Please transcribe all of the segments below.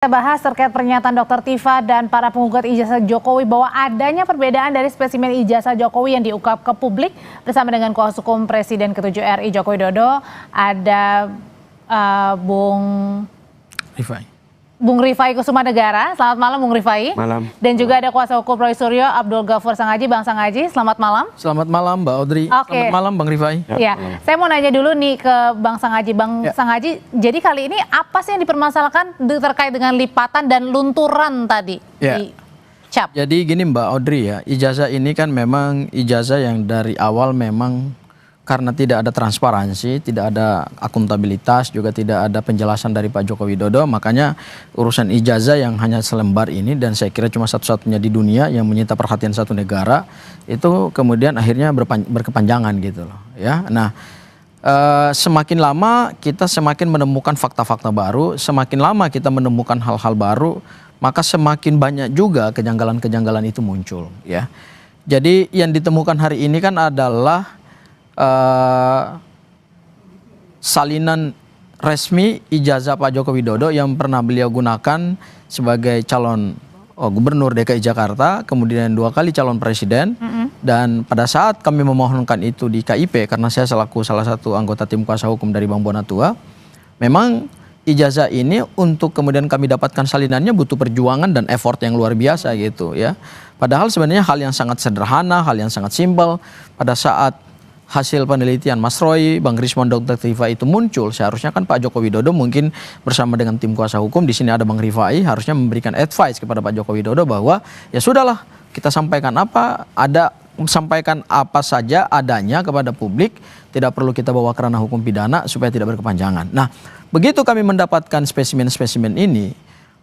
Kita bahas terkait pernyataan Dr. Tifa dan para penggugat ijazah Jokowi bahwa adanya perbedaan dari spesimen ijazah Jokowi yang diungkap ke publik bersama dengan kuasa hukum Presiden ke-7 RI Joko Widodo. Ada Bung Rifai Kusuma Negara. Selamat malam Bung Rifai. Malam. Dan juga ada kuasa hukum Roy Suryo Abdul Ghafur Sangaji. Bang Sangaji, selamat malam. Selamat malam Mbak Audrey. Oke. Selamat malam Bang Rifai. Ya, saya mau nanya dulu nih ke Bang Sangaji. Bang Sangaji, jadi kali ini apa sih yang dipermasalahkan terkait dengan lipatan dan lunturan tadi di CAP? Jadi gini Mbak Audrey ya, ijazah ini kan memang ijazah yang dari awal memang karena tidak ada transparansi, tidak ada akuntabilitas, juga tidak ada penjelasan dari Pak Joko Widodo, makanya urusan ijazah yang hanya selembar ini dan saya kira cuma satu-satunya di dunia yang menyita perhatian satu negara, itu kemudian akhirnya berkepanjangan gitu loh ya. Nah, semakin lama kita semakin menemukan fakta-fakta baru, semakin lama kita menemukan hal-hal baru, maka semakin banyak juga kejanggalan-kejanggalan itu muncul ya. Jadi yang ditemukan hari ini kan adalah salinan resmi ijazah Pak Joko Widodo yang pernah beliau gunakan sebagai calon gubernur DKI Jakarta, kemudian 2 kali calon presiden. Dan pada saat kami memohonkan itu di KIP, karena saya selaku salah satu anggota tim kuasa hukum dari Bang Bonatua, memang ijazah ini untuk kemudian kami dapatkan salinannya butuh perjuangan dan effort yang luar biasa gitu ya. Padahal sebenarnya hal yang sangat sederhana, hal yang sangat simpel. Pada saat hasil penelitian Mas Roy, Bang Rismon, Dr. Tifa itu muncul, seharusnya kan Pak Joko Widodo mungkin bersama dengan tim kuasa hukum, di sini ada Bang Rifai, harusnya memberikan advice kepada Pak Joko Widodo bahwa ya sudahlah, kita sampaikan sampaikan apa saja adanya kepada publik, tidak perlu kita bawa ke ranah hukum pidana supaya tidak berkepanjangan. Nah, begitu kami mendapatkan spesimen-spesimen ini,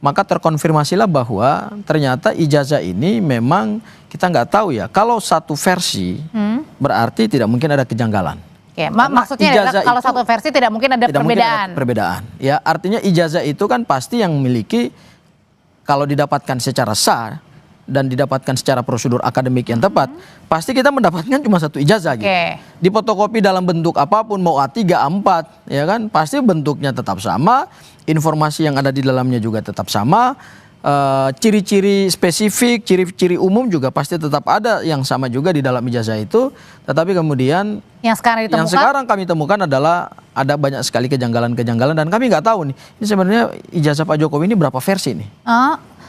maka terkonfirmasilah bahwa ternyata ijazah ini memang kita nggak tahu ya. Kalau satu versi berarti tidak mungkin ada kejanggalan. Ya, maksudnya adalah kalau satu versi tidak mungkin ada perbedaan. Ya, artinya ijazah itu kan pasti yang memiliki, kalau didapatkan secara sah dan didapatkan secara prosedur akademik yang tepat, pasti kita mendapatkan cuma satu ijazah gitu. Difotokopi dalam bentuk apapun, mau A3, A4, ya kan, pasti bentuknya tetap sama, informasi yang ada di dalamnya juga tetap sama, ciri-ciri spesifik, ciri-ciri umum juga pasti tetap ada yang sama juga di dalam ijazah itu. Tetapi kemudian yang sekarang kami temukan adalah ada banyak sekali kejanggalan-kejanggalan dan kami nggak tahu nih, ini sebenarnya ijazah Pak Jokowi ini berapa versi nih.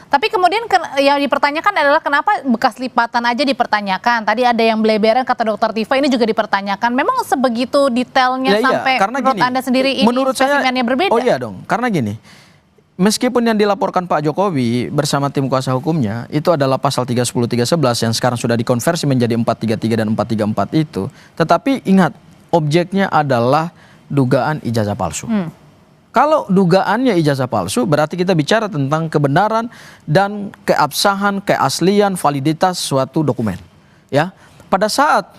Tapi kemudian yang dipertanyakan adalah kenapa bekas lipatan aja dipertanyakan. Tadi ada yang beleberan kata Dr. Tifa, ini juga dipertanyakan. Memang sebegitu detailnya sampai menurut gini, Anda sendiri ini spesimennya berbeda? Oh iya dong, karena gini, meskipun yang dilaporkan Pak Jokowi bersama tim kuasa hukumnya itu adalah pasal 310, 311 yang sekarang sudah dikonversi menjadi 433 dan 434 itu. Tetapi ingat, objeknya adalah dugaan ijazah palsu. Kalau dugaannya ijazah palsu, berarti kita bicara tentang kebenaran dan keabsahan, keaslian, validitas suatu dokumen. Ya, pada saat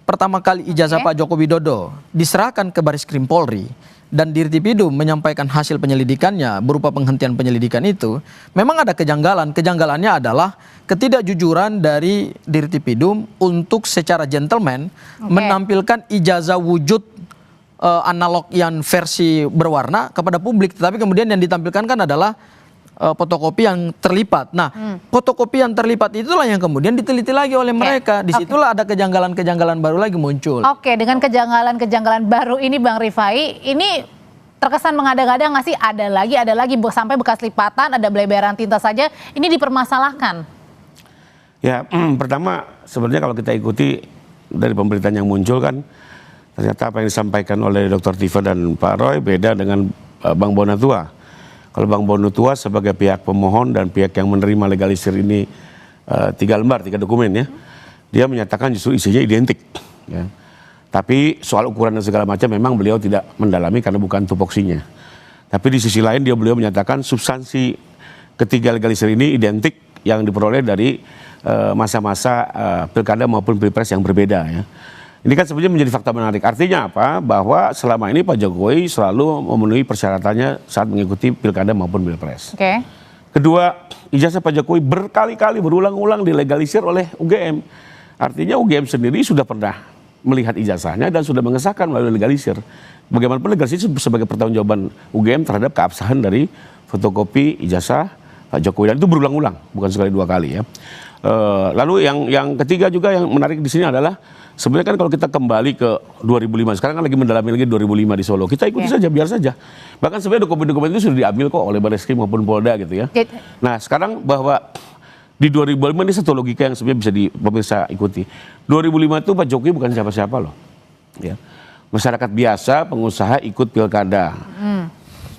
pertama kali ijazah Pak Joko Widodo diserahkan ke Baris Krim Polri dan Dirtipidum menyampaikan hasil penyelidikannya berupa penghentian penyelidikan itu, memang ada kejanggalan. Kejanggalannya adalah ketidakjujuran dari Dirtipidum untuk secara gentleman menampilkan ijazah wujud analog yang versi berwarna kepada publik, tetapi kemudian yang ditampilkan kan adalah fotokopi yang terlipat. Nah, fotokopi yang terlipat itulah yang kemudian diteliti lagi oleh mereka. Disitulah ada kejanggalan-kejanggalan baru lagi muncul. Dengan kejanggalan-kejanggalan baru ini Bang Rifai, ini terkesan mengada-ngada nggak sih? Ada lagi sampai bekas lipatan, ada beleberan tinta saja, ini dipermasalahkan. Ya, pertama sebenarnya kalau kita ikuti dari pemberitaan yang muncul kan, ternyata apa yang disampaikan oleh Dr. Tifa dan Pak Roy beda dengan Bang Bonatua. Kalau Bang Bonatua sebagai pihak pemohon dan pihak yang menerima legalisir ini 3 lembar, 3 dokumen ya, dia menyatakan justru isinya identik. Ya. Tapi soal ukuran dan segala macam memang beliau tidak mendalami karena bukan tupoksinya. Tapi di sisi lain beliau menyatakan substansi ketiga legalisir ini identik yang diperoleh dari masa-masa pilkada maupun pilpres yang berbeda ya. Ini kan sebenarnya menjadi fakta menarik. Artinya apa? Bahwa selama ini Pak Jokowi selalu memenuhi persyaratannya saat mengikuti pilkada maupun pilpres. Kedua, ijazah Pak Jokowi berkali-kali berulang-ulang dilegalisir oleh UGM. Artinya UGM sendiri sudah pernah melihat ijazahnya dan sudah mengesahkan melalui legalisir. Bagaimanapun legalisir sebagai pertanggungjawaban UGM terhadap keabsahan dari fotokopi ijazah Pak Jokowi, dan itu berulang-ulang, bukan sekali 2 kali ya. Lalu yang ketiga juga yang menarik di sini adalah sebenarnya kan kalau kita kembali ke 2005, sekarang kan lagi mendalami lagi 2005 di Solo, kita ikuti saja, biar saja. Bahkan sebenarnya dokumen-dokumen itu sudah diambil kok oleh Barreskrim maupun Polda gitu ya. Nah sekarang bahwa di 2005 ini satu logika yang sebenarnya bisa pemirsa ikuti. 2005 itu Pak Jokowi bukan siapa-siapa loh. Ya. Masyarakat biasa, pengusaha ikut pilkada.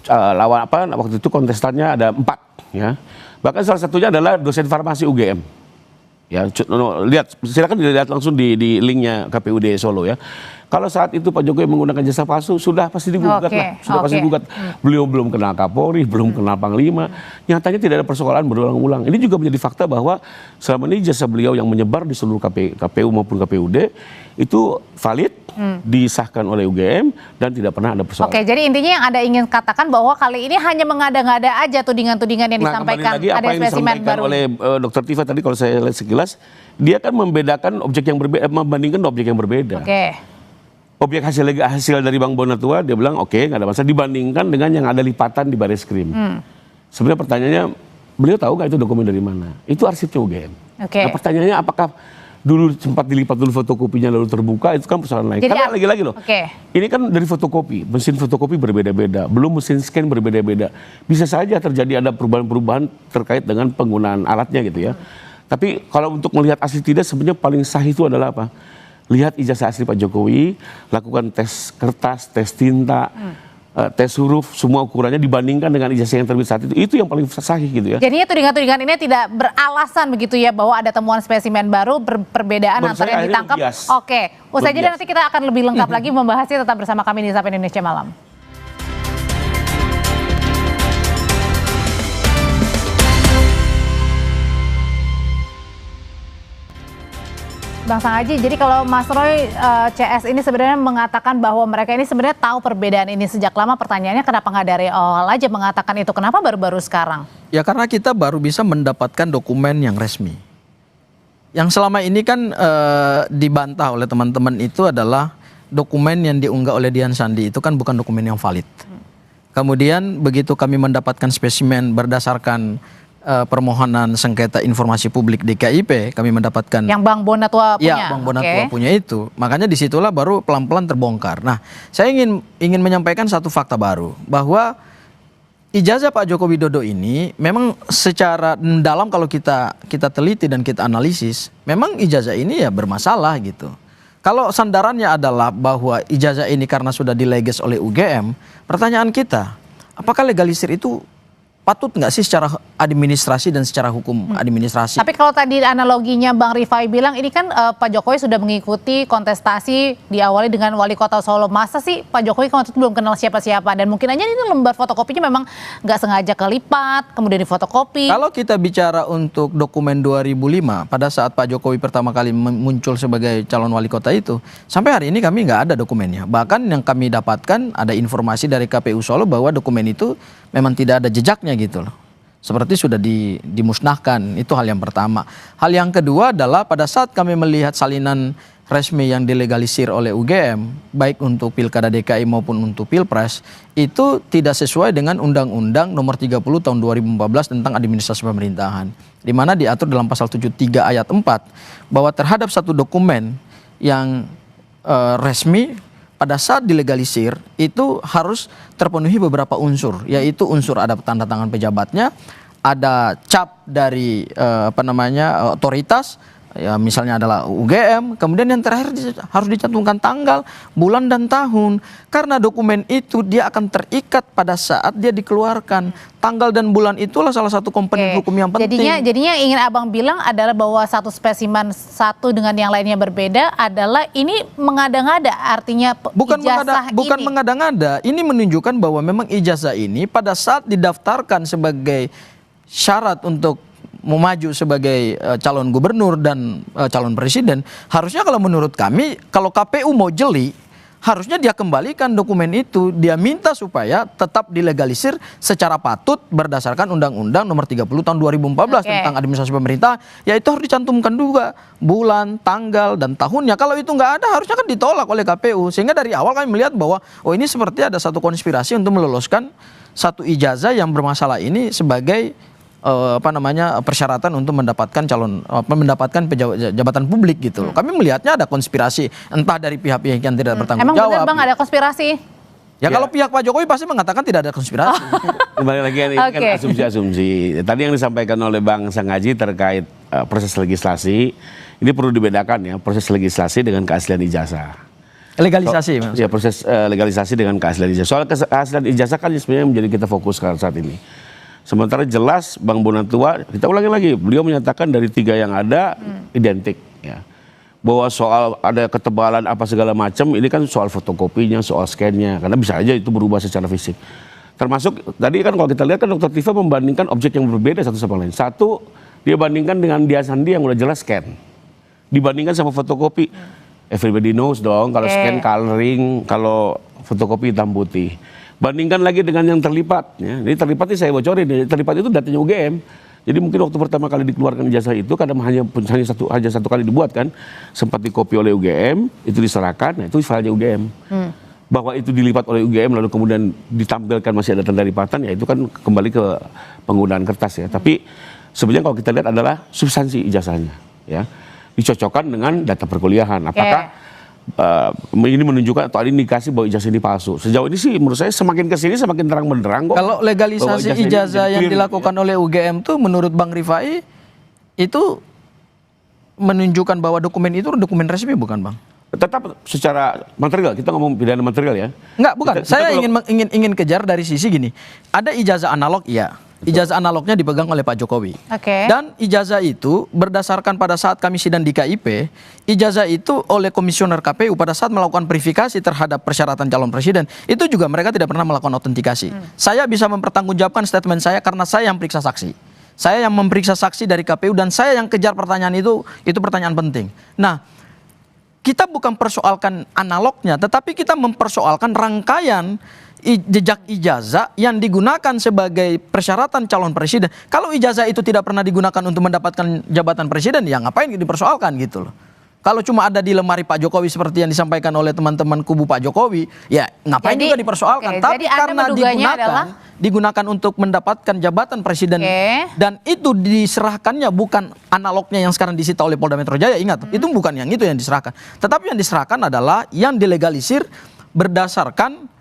Lawan apa? Waktu itu kontestannya ada 4 ya. Bahkan salah satunya adalah dosen farmasi UGM. Ya, lihat, silakan dilihat langsung di linknya KPUD Solo ya. Kalau saat itu Pak Jokowi menggunakan jasa palsu, sudah pasti digugat lah, sudah pasti digugat. Beliau belum kenal Kapolri, belum kenal Panglima. Nyatanya tidak ada persoalan berulang-ulang. Ini juga menjadi fakta bahwa selama ini jasa beliau yang menyebar di seluruh KPU maupun KPUD itu valid, disahkan oleh UGM dan tidak pernah ada persoalan. Oke, jadi intinya yang Anda ingin katakan bahwa kali ini hanya mengada-ngada aja tudingan-tudingan yang disampaikan. Lagi, apa yang disampaikan oleh Dr. Tifa tadi kalau saya lihat sekilas, dia kan membedakan objek yang berbeda, membandingkan objek yang berbeda. Objek hasil dari Bang Bonatua, dia bilang oke, nggak ada masalah, dibandingkan dengan yang ada lipatan di Barreskrim. Sebenarnya pertanyaannya, beliau tahu nggak itu dokumen dari mana? Itu arsipnya UGM. Nah pertanyaannya apakah dulu sempat dilipat dulu fotokopinya lalu terbuka, itu kan persoalan lain. Karena lagi-lagi loh, ini kan dari fotokopi, mesin fotokopi berbeda-beda, belum mesin scan berbeda-beda. Bisa saja terjadi ada perubahan-perubahan terkait dengan penggunaan alatnya gitu ya. Tapi kalau untuk melihat asli tidak, sebenarnya paling sah itu adalah apa? Lihat ijazah asli Pak Jokowi, lakukan tes kertas, tes tinta, tes huruf, semua ukurannya dibandingkan dengan ijazah yang terbit saat itu yang paling sahih gitu ya. Jadinya tudingan-tudingan ini tidak beralasan begitu ya bahwa ada temuan spesimen baru, perbedaan antara yang ditangkap. Oke, usai jeda nanti kita akan lebih lengkap lagi membahasnya, tetap bersama kami di Sapa Indonesia Malam. Bang Sangaji, jadi kalau Mas Roy CS ini sebenarnya mengatakan bahwa mereka ini sebenarnya tahu perbedaan ini sejak lama, pertanyaannya kenapa nggak dari awal aja mengatakan itu, kenapa baru-baru sekarang? Ya karena kita baru bisa mendapatkan dokumen yang resmi. Yang selama ini kan dibantah oleh teman-teman itu adalah dokumen yang diunggah oleh Dian Sandi itu kan bukan dokumen yang valid. Kemudian begitu kami mendapatkan spesimen berdasarkan permohonan sengketa informasi publik DKIP, kami mendapatkan yang Bang Bonatua punya. Ya, Bang Bonatua punya itu. Makanya disitulah baru pelan-pelan terbongkar. Nah, saya ingin menyampaikan satu fakta baru bahwa ijazah Pak Joko Widodo ini memang secara dalam kalau kita teliti dan kita analisis, memang ijazah ini ya bermasalah gitu. Kalau sandarannya adalah bahwa ijazah ini karena sudah dileges oleh UGM, pertanyaan kita, apakah legalisir itu patut nggak sih secara administrasi dan secara hukum administrasi? Tapi kalau tadi analoginya Bang Rifai bilang, ini kan Pak Jokowi sudah mengikuti kontestasi diawali dengan wali kota Solo. Masa sih Pak Jokowi kan waktu itu belum kenal siapa-siapa, dan mungkin aja ini lembar fotokopinya memang nggak sengaja kelipat, kemudian difotokopi. Kalau kita bicara untuk dokumen 2005, pada saat Pak Jokowi pertama kali muncul sebagai calon wali kota itu, sampai hari ini kami nggak ada dokumennya. Bahkan yang kami dapatkan ada informasi dari KPU Solo bahwa dokumen itu memang tidak ada jejaknya gitu loh. Seperti sudah dimusnahkan, itu hal yang pertama. Hal yang kedua adalah pada saat kami melihat salinan resmi yang dilegalisir oleh UGM, baik untuk Pilkada DKI maupun untuk Pilpres, itu tidak sesuai dengan Undang-Undang Nomor 30 Tahun 2014 tentang Administrasi Pemerintahan, di mana diatur dalam pasal 73 ayat 4 bahwa terhadap satu dokumen yang resmi pada saat dilegalisir itu harus terpenuhi beberapa unsur, yaitu unsur ada tanda tangan pejabatnya, ada cap dari otoritas, ya misalnya adalah UGM, kemudian yang terakhir harus dicantumkan tanggal, bulan dan tahun, karena dokumen itu dia akan terikat pada saat dia dikeluarkan. Tanggal dan bulan itulah salah satu komponen hukum yang penting. Jadinya yang ingin Abang bilang adalah bahwa satu spesimen satu dengan yang lainnya berbeda adalah ini mengada-ngada, artinya bukan mengada-ngada, ini menunjukkan bahwa memang ijazah ini pada saat didaftarkan sebagai syarat untuk mau maju sebagai calon gubernur dan calon presiden, harusnya kalau menurut kami, kalau KPU mau jeli, harusnya dia kembalikan dokumen itu. Dia minta supaya tetap dilegalisir secara patut berdasarkan Undang-Undang Nomor 30 Tahun 2014 tentang administrasi pemerintah. Ya itu harus dicantumkan juga bulan, tanggal, dan tahunnya. Kalau itu nggak ada, harusnya kan ditolak oleh KPU. Sehingga dari awal kami melihat bahwa oh ini seperti ada satu konspirasi untuk meloloskan satu ijazah yang bermasalah ini sebagai persyaratan untuk mendapatkan mendapatkan jabatan publik gitu loh. Kami melihatnya ada konspirasi entah dari pihak-pihak yang tidak bertanggung jawab. Emang benar Bang ada konspirasi? Ya kalau pihak Pak Jokowi pasti mengatakan tidak ada konspirasi. Kembali lagi ini kan asumsi-asumsi. Tadi yang disampaikan oleh Bang Sanghaji terkait proses legislasi, ini perlu dibedakan ya, proses legislasi dengan keaslian ijazah. Legalisasi maksudnya. Ya, proses legalisasi dengan keaslian ijazah. Soal keaslian ijazah kan sebenarnya menjadi kita fokus saat ini. Sementara jelas Bang Bonatua, kita ulangi lagi, beliau menyatakan dari 3 yang ada identik ya. Bahwa soal ada ketebalan apa segala macam, ini kan soal fotokopinya, soal scan-nya, karena bisa aja itu berubah secara fisik. Termasuk tadi kan kalau kita lihat kan Dr. Tifa membandingkan objek yang berbeda satu sama lain. Satu, dia bandingkan dengan Dia Sandi yang udah jelas scan. Dibandingkan sama fotokopi. Everybody knows dong, kalau scan coloring, kalau fotokopi hitam putih. Bandingkan lagi dengan yang terlipat. Ya. Jadi terlipat ini saya bocorin. Terlipat itu datanya UGM. Jadi mungkin waktu pertama kali dikeluarkan ijazah itu karena hanya satu kali dibuat kan, sempat dikopi oleh UGM, itu diserahkan, nah itu filenya UGM. Bahwa itu dilipat oleh UGM lalu kemudian ditampilkan masih ada tanda lipatan, ya itu kan kembali ke penggunaan kertas ya. Tapi sebenarnya kalau kita lihat adalah substansi ijazahnya, ya dicocokkan dengan data perkuliahan. Apakah ini menunjukkan atau ada indikasi bahwa ijazah ini palsu? Sejauh ini sih menurut saya semakin kesini semakin terang benderang kok. Kalau legalisasi ijazah yang dilakukan oleh UGM tuh menurut Bang Rifai itu menunjukkan bahwa dokumen itu dokumen resmi bukan Bang? Tetap secara material, kita ngomong pidana material ya. Enggak, bukan. Saya ingin kejar dari sisi gini. Ada ijazah analog, iya. Ijazah analognya dipegang oleh Pak Jokowi. Dan ijazah itu berdasarkan pada saat kami sidang di KIP, ijazah itu oleh komisioner KPU pada saat melakukan verifikasi terhadap persyaratan calon presiden, itu juga mereka tidak pernah melakukan autentikasi. Saya bisa mempertanggungjawabkan statement saya karena saya yang periksa saksi. Saya yang memeriksa saksi dari KPU dan saya yang kejar pertanyaan itu pertanyaan penting. Nah, kita bukan persoalkan analognya, tetapi kita mempersoalkan rangkaian jejak ijazah yang digunakan sebagai persyaratan calon presiden. Kalau ijazah itu tidak pernah digunakan untuk mendapatkan jabatan presiden, ya ngapain dipersoalkan gitu loh. Kalau cuma ada di lemari Pak Jokowi seperti yang disampaikan oleh teman-teman kubu Pak Jokowi, ya ngapain juga dipersoalkan. Tapi karena digunakan untuk mendapatkan jabatan presiden dan itu diserahkannya bukan analognya yang sekarang disita oleh Polda Metro Jaya, ingat, itu bukan yang itu yang diserahkan. Tetapi yang diserahkan adalah yang dilegalisir berdasarkan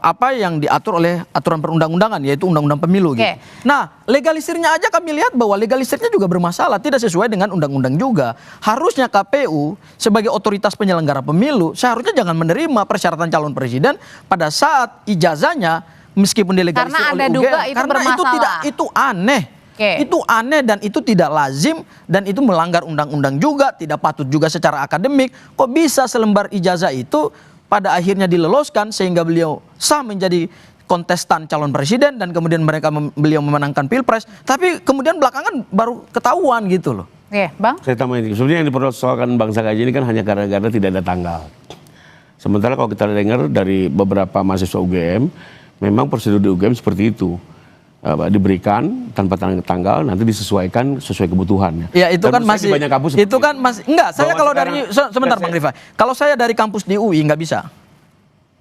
apa yang diatur oleh aturan perundang-undangan, yaitu undang-undang pemilu gitu. Nah, legalisirnya aja kami lihat bahwa legalisirnya juga bermasalah, tidak sesuai dengan undang-undang juga. Harusnya KPU sebagai otoritas penyelenggara pemilu seharusnya jangan menerima persyaratan calon presiden pada saat ijazahnya meskipun dilegalisir oleh UGM. Karena itu aneh. Itu aneh dan itu tidak lazim dan itu melanggar undang-undang juga, tidak patut juga secara akademik. Kok bisa selembar ijazah itu pada akhirnya diloloskan sehingga beliau sah menjadi kontestan calon presiden dan kemudian beliau memenangkan pilpres, tapi kemudian belakangan baru ketahuan gitu loh. Bang? Saya tambahin, sebenarnya yang dipersoalkan Bang Sanghaji ini kan hanya gara-gara tidak ada tanggal. Sementara kalau kita dengar dari beberapa mahasiswa UGM, memang prosedur di UGM seperti itu. Diberikan tanpa tanggal, nanti disesuaikan sesuai kebutuhan. Ya itu kan masih, banyak kampus itu kan masih, enggak, saya kalau dari, sebentar Bang Rifai, kalau saya dari kampus di UI nggak bisa.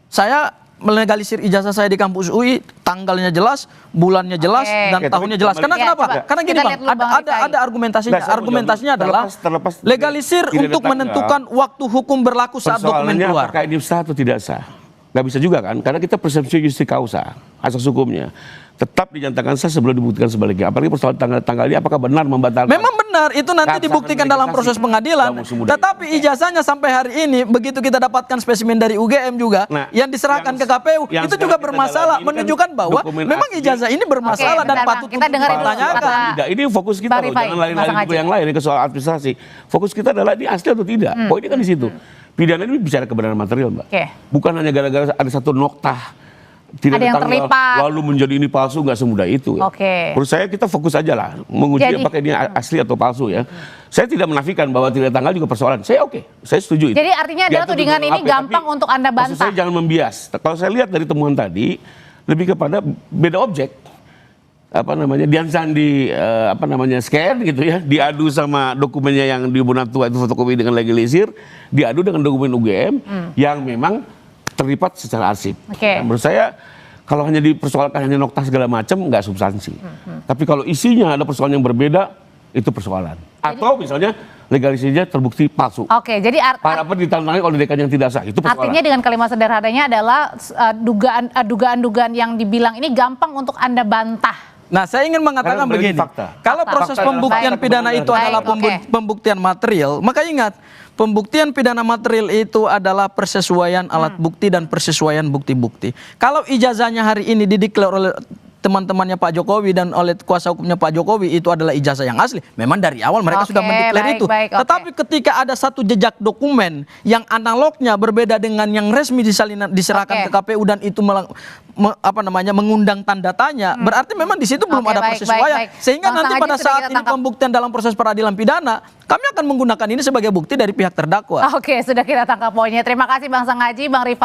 Saya melegalisir ijazah saya di kampus UI, tanggalnya jelas, bulannya jelas, dan tahunnya jelas. Karena kenapa? Karena gini Bang, ada argumentasinya. Argumentasinya adalah legalisir untuk menentukan waktu hukum berlaku saat dokumen keluar. Apakah ini sah atau tidak sah? Nggak bisa juga kan, karena kita persepsi justi causa, asas hukumnya tetap dinyatakan sah sebelum dibuktikan sebaliknya. Apalagi persoalan tanggal ini apakah benar membatalkan? Memang benar, itu nanti dibuktikan dalam proses pengadilan. Tetapi ijazahnya sampai hari ini, begitu kita dapatkan spesimen dari UGM juga, yang diserahkan ke KPU, itu juga bermasalah, menunjukkan bahwa memang ijazah ini bermasalah dan patut dipertanyakan. Ini fokus kita loh, jangan lain-lain yang lain ke soal administrasi. Fokus kita adalah ini asli atau tidak. Poin ini kan di situ. Pidana ini bicara kebenaran material, Mbak. Bukan hanya gara-gara ada satu noktah tidak ada yang terlipat lalu menjadi ini palsu, nggak semudah itu. Oke. Menurut saya kita fokus aja lah menguji apakah ini asli atau palsu ya. Saya tidak menafikan bahwa tidak tanggal juga persoalan. Saya saya setuju itu. Jadi artinya adalah tudingan ini gampang untuk Anda bantah. Maksud saya jangan membias. Kalau saya lihat dari temuan tadi lebih kepada beda objek. Diansan di scan gitu ya, diadu sama dokumennya yang di Bonatua itu fotokopi dengan legalisir, diadu dengan dokumen UGM yang memang terlipat secara arsip. Menurut saya kalau hanya dipersoalkan hanya nokta segala macam nggak substansi. Tapi kalau isinya ada persoalan yang berbeda, itu persoalan. Atau misalnya legalisirnya terbukti palsu. Oke, jadi apa ditantangin oleh dekan yang tidak sah, itu persoalan. Artinya dengan kalimat sederhananya adalah dugaan-dugaan yang dibilang ini gampang untuk Anda bantah. Nah, saya ingin mengatakan begini, kalau proses pembuktian pidana itu adalah pembuktian material, maka ingat, pembuktian pidana material itu adalah persesuaian alat bukti dan persesuaian bukti-bukti. Kalau ijazahnya hari ini dideklar oleh teman-temannya Pak Jokowi dan oleh kuasa hukumnya Pak Jokowi itu adalah ijazah yang asli, memang dari awal mereka sudah mendeklar itu. Tetapi ketika ada satu jejak dokumen yang analognya berbeda dengan yang resmi diserahkan ke KPU dan itu mengundang tanda tanya, berarti memang di situ belum ada persesuaian. Sehingga nanti pada saat ini pembuktian dalam proses peradilan pidana, kami akan menggunakan ini sebagai bukti dari pihak terdakwa. Oke, sudah kita tangkap poinnya. Terima kasih Bang Sang Haji, Bang Rifat.